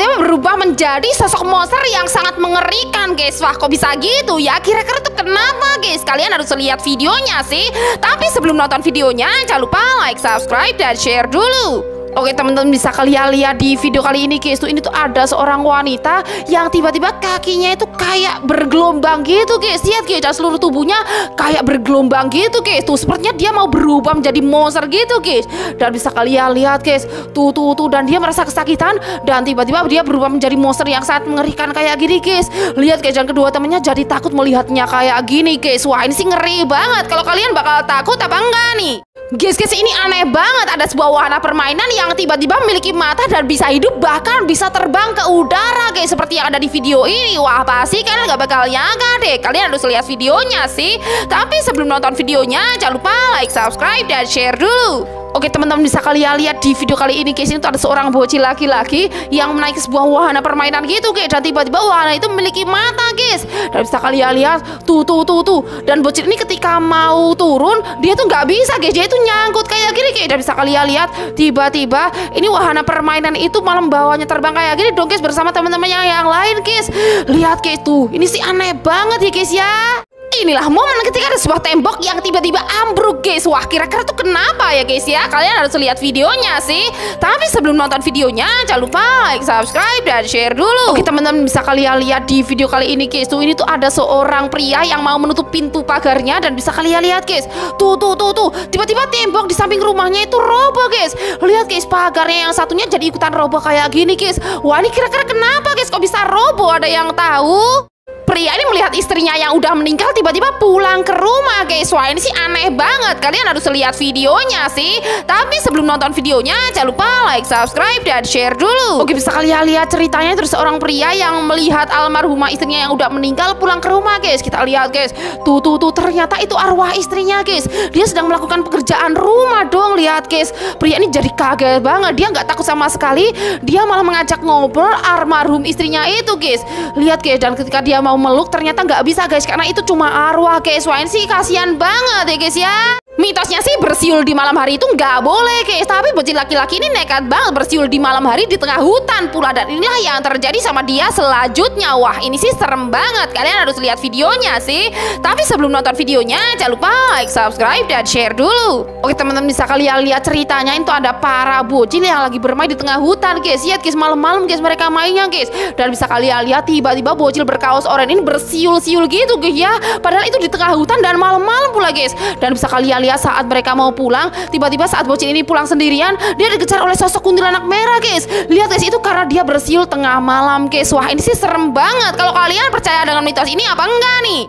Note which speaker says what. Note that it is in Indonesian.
Speaker 1: tiba-tiba berubah menjadi sosok monster yang sangat mengerikan guys. Wah kok bisa gitu ya, kira-kira tuh kenapa guys? Kalian harus lihat videonya sih. Tapi sebelum nonton videonya jangan lupa like, subscribe, dan share dulu. Oke teman-teman, bisa kalian lihat di video kali ini guys, ini tuh ada seorang wanita yang tiba-tiba kakinya itu kayak bergelombang gitu guys. Lihat guys, dan seluruh tubuhnya kayak bergelombang gitu guys. Tuh sepertinya dia mau berubah menjadi monster gitu guys. Dan bisa kalian lihat guys, tuh dan dia merasa kesakitan dan tiba-tiba dia berubah menjadi monster yang sangat mengerikan kayak gini guys. Lihat guys, dan kedua temannya jadi takut melihatnya kayak gini guys. Wah ini sih ngeri banget. Kalau kalian bakal takut apa enggak nih? Guys, ini aneh banget. Ada sebuah wahana permainan yang tiba-tiba memiliki mata dan bisa hidup, bahkan bisa terbang ke udara guys, seperti yang ada di video ini. Wah pasti kalian gak bakal nyangka deh. Kalian harus lihat videonya sih. Tapi sebelum nonton videonya jangan lupa like, subscribe, dan share dulu. Oke teman-teman, bisa kalian lihat di video kali ini guys, ini tuh ada seorang bocil laki-laki yang menaiki sebuah wahana permainan gitu guys. Dan tiba-tiba wahana itu memiliki mata guys. Dan bisa kalian lihat tuh. Dan bocil ini ketika mau turun dia tuh nggak bisa guys, dia itu nyangkut kayak gini guys. Dan bisa kalian lihat tiba-tiba ini wahana permainan itu malah bawanya terbang kayak gini dong guys, bersama teman-temannya yang lain guys. Lihat guys tuh, ini sih aneh banget ya guys ya. Inilah momen ketika ada sebuah tembok yang tiba-tiba ambruk guys. Wah kira-kira tuh kenapa ya guys ya? Kalian harus lihat videonya sih. Tapi sebelum nonton videonya jangan lupa like, subscribe, dan share dulu. Oke teman-teman, bisa kalian lihat di video kali ini guys, tuh ini tuh ada seorang pria yang mau menutup pintu pagarnya. Dan bisa kalian lihat guys, tuh tiba-tiba tembok di samping rumahnya itu roboh guys. Lihat guys, pagarnya yang satunya jadi ikutan roboh kayak gini guys. Wah ini kira-kira kenapa guys, kok bisa roboh? Ada yang tahu? Pria ini melihat istrinya yang udah meninggal tiba-tiba pulang ke rumah guys. Wah ini sih aneh banget. Kalian harus lihat videonya sih. Tapi sebelum nonton videonya jangan lupa like, subscribe, dan share dulu. Oke, bisa kalian lihat ceritanya, terus seorang pria yang melihat almarhumah istrinya yang udah meninggal pulang ke rumah guys. Kita lihat guys, tuh ternyata itu arwah istrinya guys. Dia sedang melakukan pekerjaan rumah dong. Lihat guys, pria ini jadi kaget banget. Dia nggak takut sama sekali. Dia malah mengajak ngobrol almarhum istrinya itu guys. Lihat guys, dan ketika dia mau meluk ternyata nggak bisa guys, karena itu cuma arwah guys. Wah ini sih kasihan banget ya guys ya. Mitosnya sih bersiul di malam hari itu nggak boleh guys, tapi bocil laki-laki ini nekat banget bersiul di malam hari di tengah hutan pula. Dan inilah yang terjadi sama dia selanjutnya. Wah ini sih serem banget. Kalian harus lihat videonya sih. Tapi sebelum nonton videonya jangan lupa like, subscribe, dan share dulu. Oke teman-teman, bisa kalian lihat ceritanya, itu ada para bocil yang lagi bermain di tengah hutan guys. Lihat guys, malam-malam guys mereka mainnya guys. Dan bisa kalian lihat tiba-tiba bocil berkaos oranye ini bersiul-siul gitu guys ya. Padahal itu di tengah hutan dan malam-malam pula guys. Dan bisa kalian lihat saat mereka mau pulang, tiba-tiba saat bocil ini pulang sendirian, dia dikejar oleh sosok kuntilanak merah guys. Lihat guys, itu karena dia bersiul tengah malam guys. Wah ini sih serem banget. Kalau kalian percaya dengan mitos ini apa enggak nih?